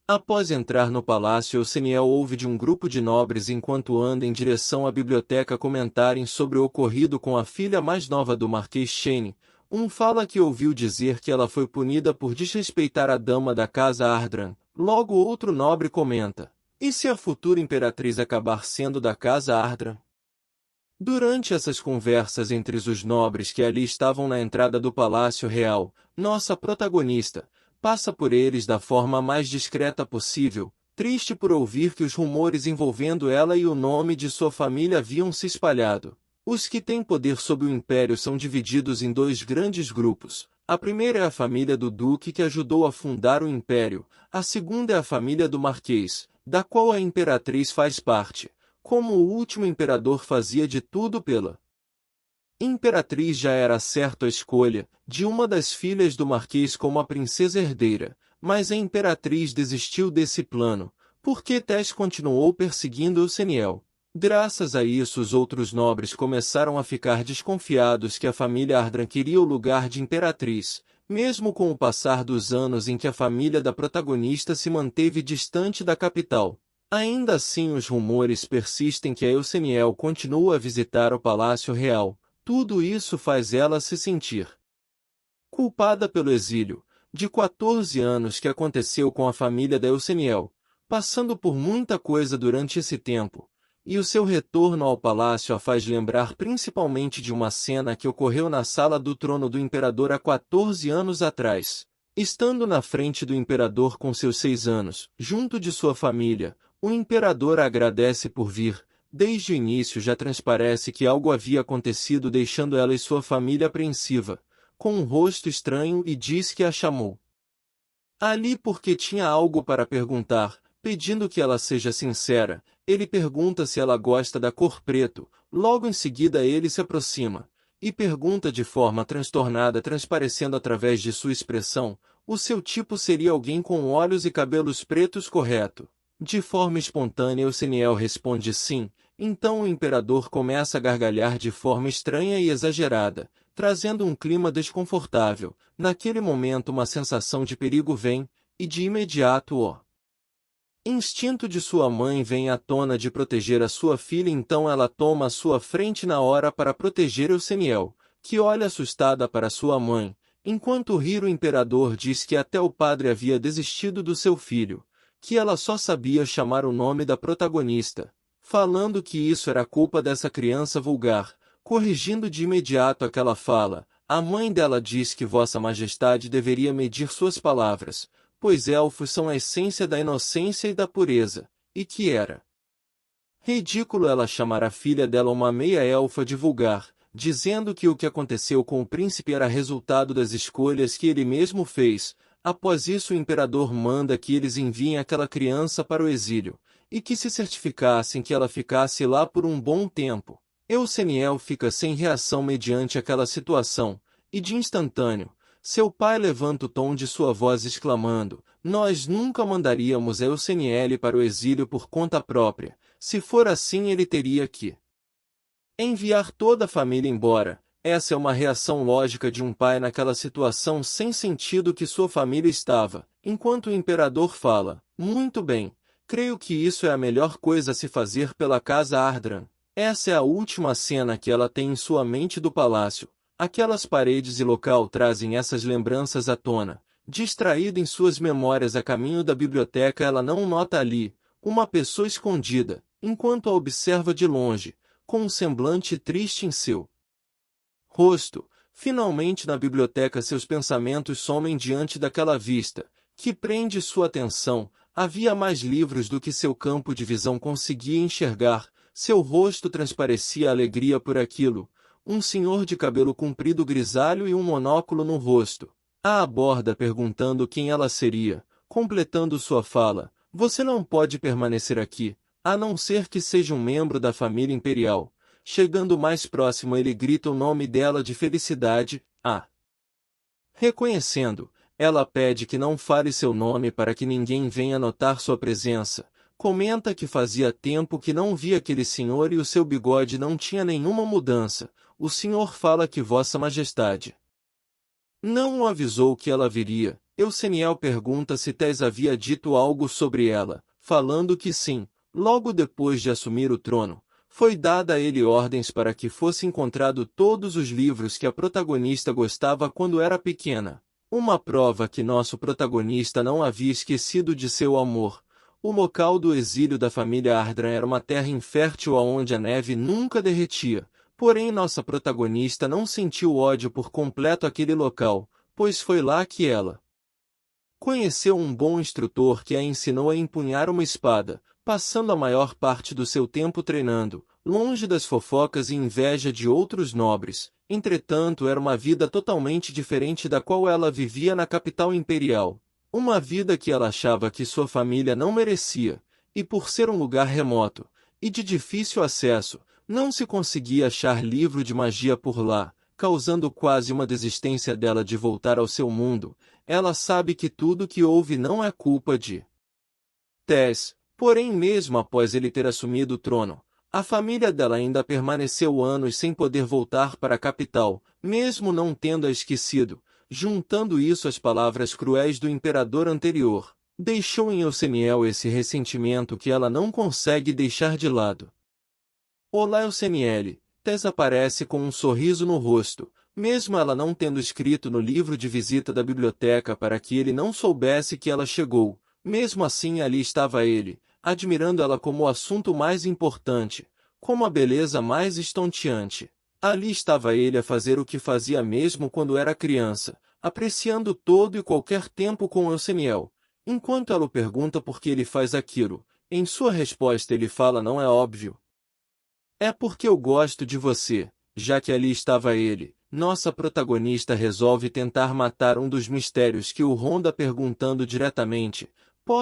Após entrar no palácio, Euseniel ouve de um grupo de nobres enquanto anda em direção à biblioteca comentarem sobre o ocorrido com a filha mais nova do Marquês Shane. Um fala que ouviu dizer que ela foi punida por desrespeitar a dama da casa Ardran. Logo outro nobre comenta: e se a futura imperatriz acabar sendo da casa Ardran? Durante essas conversas entre os nobres que ali estavam na entrada do Palácio Real, nossa protagonista passa por eles da forma mais discreta possível, triste por ouvir que os rumores envolvendo ela e o nome de sua família haviam se espalhado. Os que têm poder sobre o Império são divididos em dois grandes grupos. A primeira é a família do Duque que ajudou a fundar o Império, a segunda é a família do Marquês, da qual a Imperatriz faz parte. Como o último imperador fazia de tudo pela Imperatriz, já era certa a escolha de uma das filhas do Marquês como a princesa herdeira, mas a Imperatriz desistiu desse plano, porque Tess continuou perseguindo Euseniel. Graças a isso, os outros nobres começaram a ficar desconfiados que a família Ardran queria o lugar de Imperatriz, mesmo com o passar dos anos em que a família da protagonista se manteve distante da capital. Ainda assim, os rumores persistem que a Euseniel continua a visitar o Palácio Real. Tudo isso faz ela se sentir culpada pelo exílio de 14 anos que aconteceu com a família da Euseniel, passando por muita coisa durante esse tempo, e o seu retorno ao palácio a faz lembrar principalmente de uma cena que ocorreu na sala do trono do imperador há 14 anos atrás. Estando na frente do imperador com seus 6 anos, junto de sua família, o imperador agradece por vir. Desde o início já transparece que algo havia acontecido, deixando ela e sua família apreensiva, com um rosto estranho, e diz que a chamou ali porque tinha algo para perguntar, pedindo que ela seja sincera. Ele pergunta se ela gosta da cor preto. Logo em seguida ele se aproxima e pergunta de forma transtornada, transparecendo através de sua expressão: o seu tipo seria alguém com olhos e cabelos pretos, correto? De forma espontânea, Euseniel responde sim. Então o imperador começa a gargalhar de forma estranha e exagerada, trazendo um clima desconfortável. Naquele momento uma sensação de perigo vem, e de imediato o instinto de sua mãe vem à tona de proteger a sua filha, então ela toma a sua frente na hora para proteger Euseniel, que olha assustada para sua mãe. Enquanto rir, o imperador diz que até o padre havia desistido do seu filho, que ela só sabia chamar o nome da protagonista, falando que isso era culpa dessa criança vulgar. Corrigindo de imediato aquela fala, a mãe dela diz que Vossa Majestade deveria medir suas palavras, pois elfos são a essência da inocência e da pureza, e que era ridículo ela chamar a filha dela uma meia-elfa de vulgar, dizendo que o que aconteceu com o príncipe era resultado das escolhas que ele mesmo fez. Após isso, o imperador manda que eles enviem aquela criança para o exílio, e que se certificassem que ela ficasse lá por um bom tempo. Euseniel fica sem reação mediante aquela situação, e de instantâneo, seu pai levanta o tom de sua voz exclamando: nós nunca mandaríamos Euseniel para o exílio por conta própria. Se for assim, ele teria que enviar toda a família embora. Essa é uma reação lógica de um pai naquela situação sem sentido que sua família estava, enquanto o imperador fala: muito bem, creio que isso é a melhor coisa a se fazer pela casa Ardran. Essa é a última cena que ela tem em sua mente do palácio. Aquelas paredes e local trazem essas lembranças à tona. Distraída em suas memórias a caminho da biblioteca, ela não nota ali uma pessoa escondida, enquanto a observa de longe, com um semblante triste em seu rosto. Finalmente, na biblioteca, seus pensamentos somem diante daquela vista, que prende sua atenção. Havia mais livros do que seu campo de visão conseguia enxergar. Seu rosto transparecia alegria por aquilo. Um senhor de cabelo comprido grisalho e um monóculo no rosto a aborda, perguntando quem ela seria. Completando sua fala: você não pode permanecer aqui, a não ser que seja um membro da família imperial. Chegando mais próximo, ele grita o nome dela de felicidade. Reconhecendo, ela pede que não fale seu nome para que ninguém venha notar sua presença. Comenta que fazia tempo que não via aquele senhor e o seu bigode não tinha nenhuma mudança. O senhor fala que Vossa Majestade não o avisou que ela viria. Euseniel pergunta se Tess havia dito algo sobre ela, falando que sim. Logo depois de assumir o trono, foi dada a ele ordens para que fosse encontrado todos os livros que a protagonista gostava quando era pequena. Uma prova que nosso protagonista não havia esquecido de seu amor. O local do exílio da família Ardran era uma terra infértil aonde a neve nunca derretia. Porém nossa protagonista não sentiu ódio por completo aquele local, pois foi lá que ela conheceu um bom instrutor que a ensinou a empunhar uma espada, passando a maior parte do seu tempo treinando, longe das fofocas e inveja de outros nobres. Entretanto, era uma vida totalmente diferente da qual ela vivia na capital imperial. Uma vida que ela achava que sua família não merecia, e por ser um lugar remoto e de difícil acesso, não se conseguia achar livro de magia por lá, causando quase uma desistência dela de voltar ao seu mundo. Ela sabe que tudo que houve não é culpa de Tess, porém mesmo após ele ter assumido o trono, a família dela ainda permaneceu anos sem poder voltar para a capital, mesmo não tendo-a esquecido. Juntando isso às palavras cruéis do imperador anterior, deixou em Euseniel esse ressentimento que ela não consegue deixar de lado. Olá Euseniele, Tess aparece com um sorriso no rosto, mesmo ela não tendo escrito no livro de visita da biblioteca para que ele não soubesse que ela chegou. Mesmo assim ali estava ele, admirando ela como o assunto mais importante, como a beleza mais estonteante. Ali estava ele a fazer o que fazia mesmo quando era criança, apreciando todo e qualquer tempo com Euseniel. Enquanto ela o pergunta por que ele faz aquilo, em sua resposta ele fala: não é óbvio. É porque eu gosto de você. Já que ali estava ele, nossa protagonista resolve tentar matar um dos mistérios que o ronda perguntando diretamente.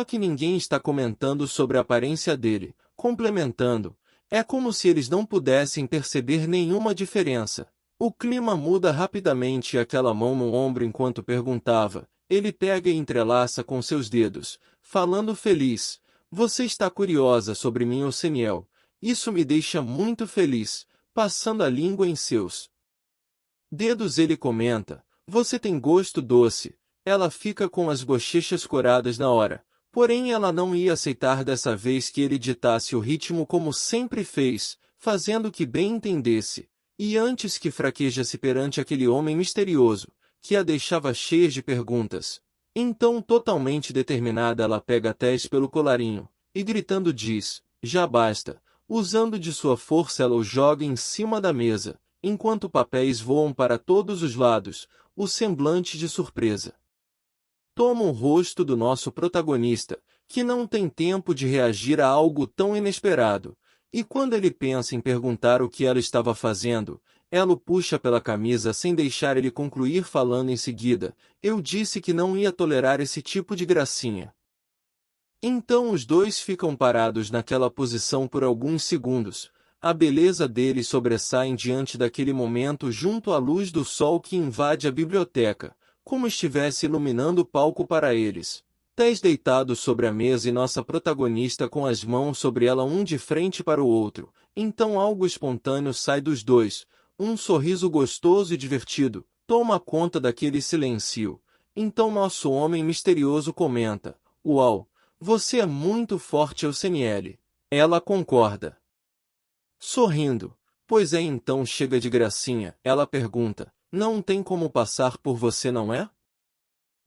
Que ninguém está comentando sobre a aparência dele, complementando. É como se eles não pudessem perceber nenhuma diferença. O clima muda rapidamente e aquela mão no ombro enquanto perguntava. Ele pega e entrelaça com seus dedos, falando feliz. Você está curiosa sobre mim, Euseniel? Isso me deixa muito feliz. Passando a língua em seus dedos ele comenta. Você tem gosto doce. Ela fica com as bochechas coradas na hora. Porém ela não ia aceitar dessa vez que ele ditasse o ritmo como sempre fez, fazendo que bem entendesse. E antes que fraquejasse perante aquele homem misterioso, que a deixava cheia de perguntas. Então totalmente determinada ela pega Tess pelo colarinho, e gritando diz, já basta. Usando de sua força ela o joga em cima da mesa, enquanto papéis voam para todos os lados, o semblante de surpresa toma o rosto do nosso protagonista, que não tem tempo de reagir a algo tão inesperado, e quando ele pensa em perguntar o que ela estava fazendo, ela o puxa pela camisa sem deixar ele concluir falando em seguida, eu disse que não ia tolerar esse tipo de gracinha. Então os dois ficam parados naquela posição por alguns segundos. A beleza deles sobressai diante daquele momento junto à luz do sol que invade a biblioteca, como estivesse iluminando o palco para eles. Tess deitado sobre a mesa e nossa protagonista com as mãos sobre ela um de frente para o outro. Então algo espontâneo sai dos dois, um sorriso gostoso e divertido, toma conta daquele silêncio. Então nosso homem misterioso comenta, uau! Você é muito forte, Euseniele. Ela concorda, sorrindo. Pois é, então chega de gracinha. Ela pergunta, não tem como passar por você, não é?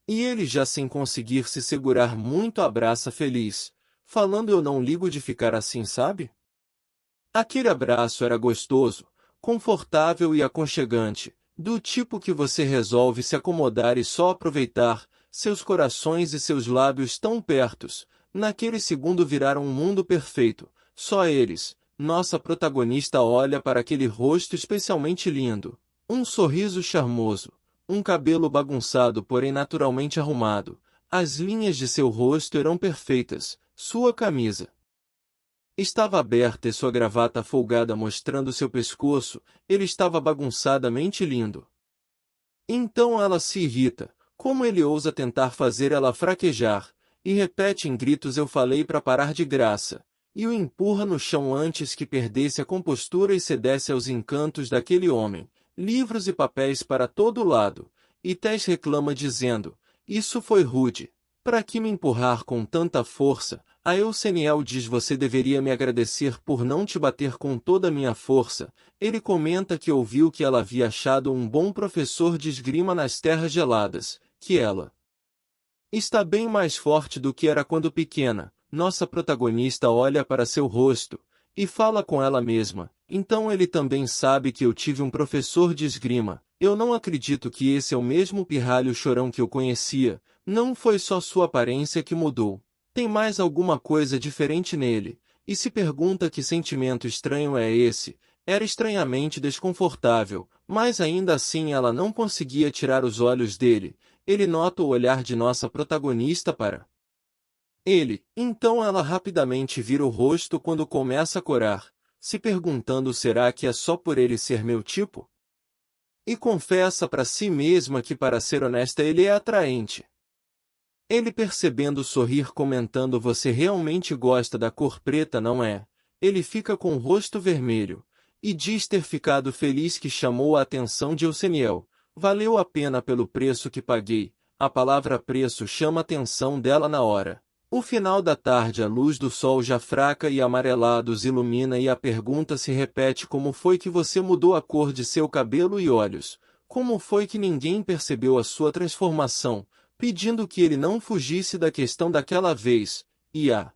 E ele já sem conseguir se segurar muito abraça feliz, falando eu não ligo de ficar assim, sabe? Aquele abraço era gostoso, confortável e aconchegante, do tipo que você resolve se acomodar e só aproveitar. Seus corações e seus lábios tão pertos, naquele segundo viraram um mundo perfeito, só eles. Nossa protagonista olha para aquele rosto especialmente lindo, um sorriso charmoso, um cabelo bagunçado porém naturalmente arrumado, as linhas de seu rosto eram perfeitas, sua camisa estava aberta e sua gravata folgada mostrando seu pescoço, ele estava bagunçadamente lindo. Então ela se irrita. Como ele ousa tentar fazer ela fraquejar, e repete em gritos eu falei para parar de graça, e o empurra no chão antes que perdesse a compostura e cedesse aos encantos daquele homem, livros e papéis para todo lado, e Tess reclama dizendo, Isso foi rude. Para que me empurrar com tanta força? A Euseniel diz: você deveria me agradecer por não te bater com toda a minha força. Ele comenta que ouviu que ela havia achado um bom professor de esgrima nas terras geladas, que ela está bem mais forte do que era quando pequena. Nossa protagonista olha para seu rosto e fala com ela mesma: então ele também sabe que eu tive um professor de esgrima. Eu não acredito que esse é o mesmo pirralho chorão que eu conhecia. Não foi só sua aparência que mudou. Tem mais alguma coisa diferente nele. E se pergunta que sentimento estranho é esse. Era estranhamente desconfortável, mas ainda assim ela não conseguia tirar os olhos dele. Ele nota o olhar de nossa protagonista para ele, então ela rapidamente vira o rosto quando começa a corar, se perguntando: será que é só por ele ser meu tipo? E confessa para si mesma que, para ser honesta, ele é atraente. Ele, percebendo, sorrir, comentando: você realmente gosta da cor preta, não é? Ele fica com o rosto vermelho e diz ter ficado feliz, que chamou a atenção de Euseniel. Valeu a pena pelo preço que paguei. A palavra preço chama a atenção dela na hora. O final da tarde, a luz do sol já fraca e amarelada os ilumina e a pergunta se repete: como foi que você mudou a cor de seu cabelo e olhos? Como foi que ninguém percebeu a sua transformação? Pedindo que ele não fugisse da questão daquela vez, e a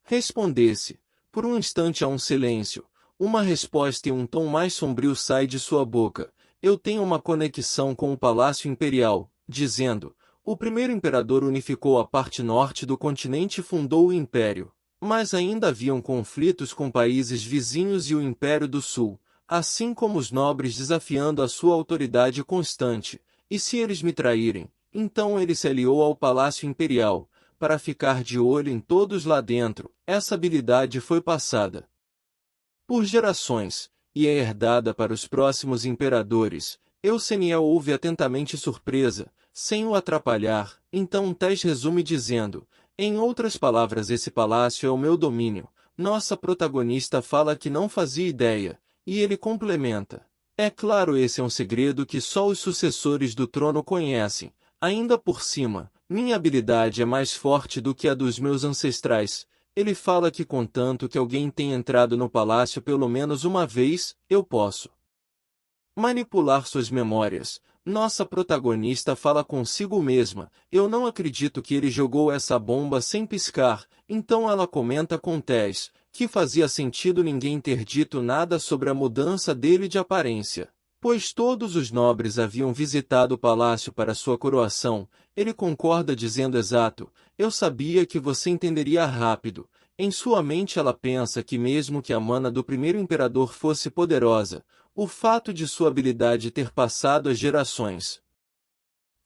respondesse. Por um instante há um silêncio. Uma resposta e um tom mais sombrio sai de sua boca. Eu tenho uma conexão com o Palácio Imperial, dizendo: o primeiro imperador unificou a parte norte do continente e fundou o Império. Mas ainda haviam conflitos com países vizinhos e o Império do Sul, assim como os nobres desafiando a sua autoridade constante. E se eles me traírem? Então ele se aliou ao Palácio Imperial, para ficar de olho em todos lá dentro. Essa habilidade foi passada por gerações, e é herdada para os próximos imperadores. Euseniel ouve atentamente, surpresa, sem o atrapalhar. Então Tess resume dizendo: em outras palavras, esse palácio é o meu domínio. Nossa protagonista fala que não fazia ideia, e ele complementa: é claro, esse é um segredo que só os sucessores do trono conhecem. Ainda por cima, minha habilidade é mais forte do que a dos meus ancestrais. Ele fala que, contanto que alguém tenha entrado no palácio pelo menos uma vez, eu posso manipular suas memórias. Nossa protagonista fala consigo mesma: eu não acredito que ele jogou essa bomba sem piscar. Então ela comenta com Tess que fazia sentido ninguém ter dito nada sobre a mudança dele de aparência, pois todos os nobres haviam visitado o palácio para sua coroação. Ele concorda dizendo: exato, eu sabia que você entenderia rápido. Em sua mente ela pensa que, mesmo que a mana do primeiro imperador fosse poderosa, o fato de sua habilidade ter passado as gerações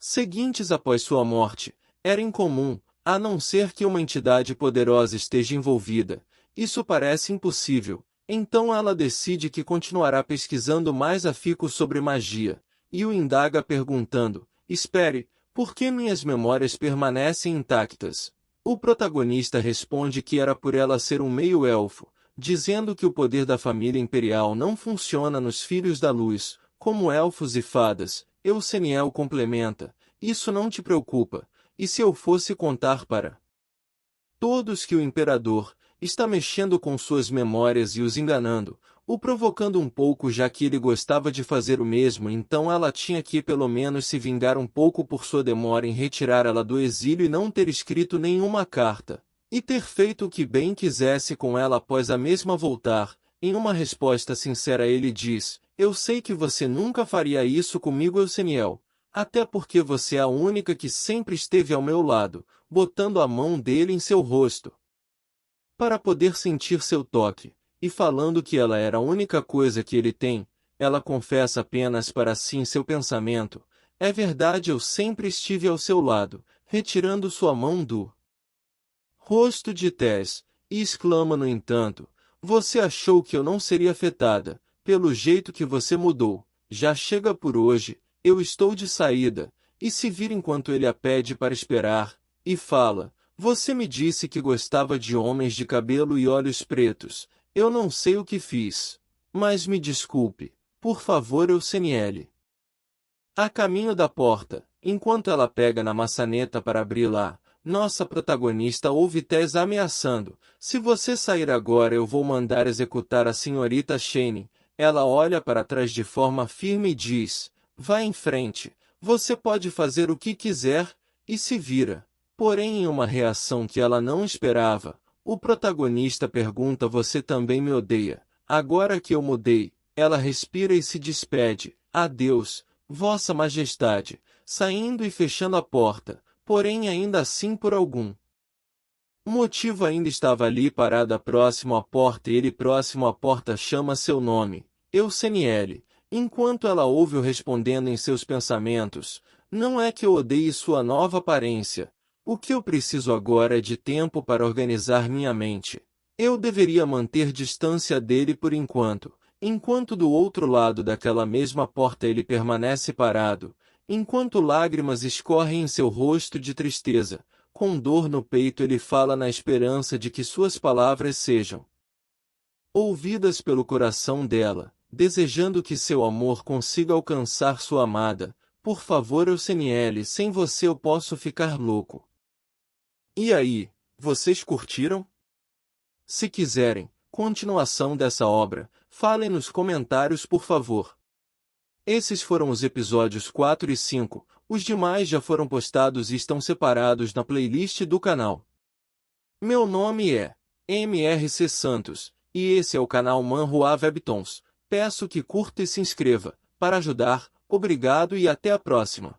seguintes após sua morte era incomum, a não ser que uma entidade poderosa esteja envolvida. Isso parece impossível. Então ela decide que continuará pesquisando mais afinco sobre magia, e o indaga perguntando: espere, por que minhas memórias permanecem intactas? O protagonista responde que era por ela ser um meio-elfo, dizendo que o poder da família imperial não funciona nos filhos da luz, como elfos e fadas. Euseniel complementa: isso não te preocupa, e se eu fosse contar para todos que o imperador está mexendo com suas memórias e os enganando, o provocando um pouco, já que ele gostava de fazer o mesmo, então ela tinha que pelo menos se vingar um pouco por sua demora em retirar ela do exílio e não ter escrito nenhuma carta, e ter feito o que bem quisesse com ela após a mesma voltar. Em uma resposta sincera ele diz: eu sei que você nunca faria isso comigo, Euseniel, até porque você é a única que sempre esteve ao meu lado, botando a mão dele em seu rosto para poder sentir seu toque, e falando que ela era a única coisa que ele tem. Ela confessa apenas para si em seu pensamento: é verdade, eu sempre estive ao seu lado, retirando sua mão do rosto de Tess, e exclama no entanto: você achou que eu não seria afetada, pelo jeito que você mudou. Já chega por hoje, eu estou de saída. E se vira enquanto ele a pede para esperar, e fala: você me disse que gostava de homens de cabelo e olhos pretos. Eu não sei o que fiz. Mas me desculpe. Por favor, Euseniel. A caminho da porta, Enquanto ela pega na maçaneta para abrir lá, nossa protagonista ouve Tess ameaçando: "Se você sair agora eu vou mandar executar a senhorita Shane." Ela olha para trás de forma firme e diz: "Vá em frente, você pode fazer o que quiser", e se vira. Porém, em uma reação que ela não esperava, o protagonista pergunta: "Você também me odeia?" Agora que eu mudei, ela respira e se despede: "Adeus, Vossa Majestade", saindo e fechando a porta, porém ainda assim por algum motivo ainda estava ali parada próximo à porta e ele próximo à porta chama seu nome, Euseniele, enquanto ela ouve-o respondendo em seus pensamentos: "Não é que eu odeie sua nova aparência. O que eu preciso agora é de tempo para organizar minha mente. Eu deveria manter distância dele por enquanto." Enquanto do outro lado daquela mesma porta ele permanece parado, enquanto lágrimas escorrem em seu rosto de tristeza, com dor no peito ele fala na esperança de que suas palavras sejam ouvidas pelo coração dela, desejando que seu amor consiga alcançar sua amada. "Por favor, Euseniele, sem você eu posso ficar louco." E aí, vocês curtiram? Se quiserem continuação dessa obra, falem nos comentários por favor. Esses foram os episódios 4 e 5, os demais já foram postados e estão separados na playlist do canal. Meu nome é MRC Santos, e esse é o canal Manhua Webtoons. Peço que curta e se inscreva. Para ajudar, obrigado e até a próxima.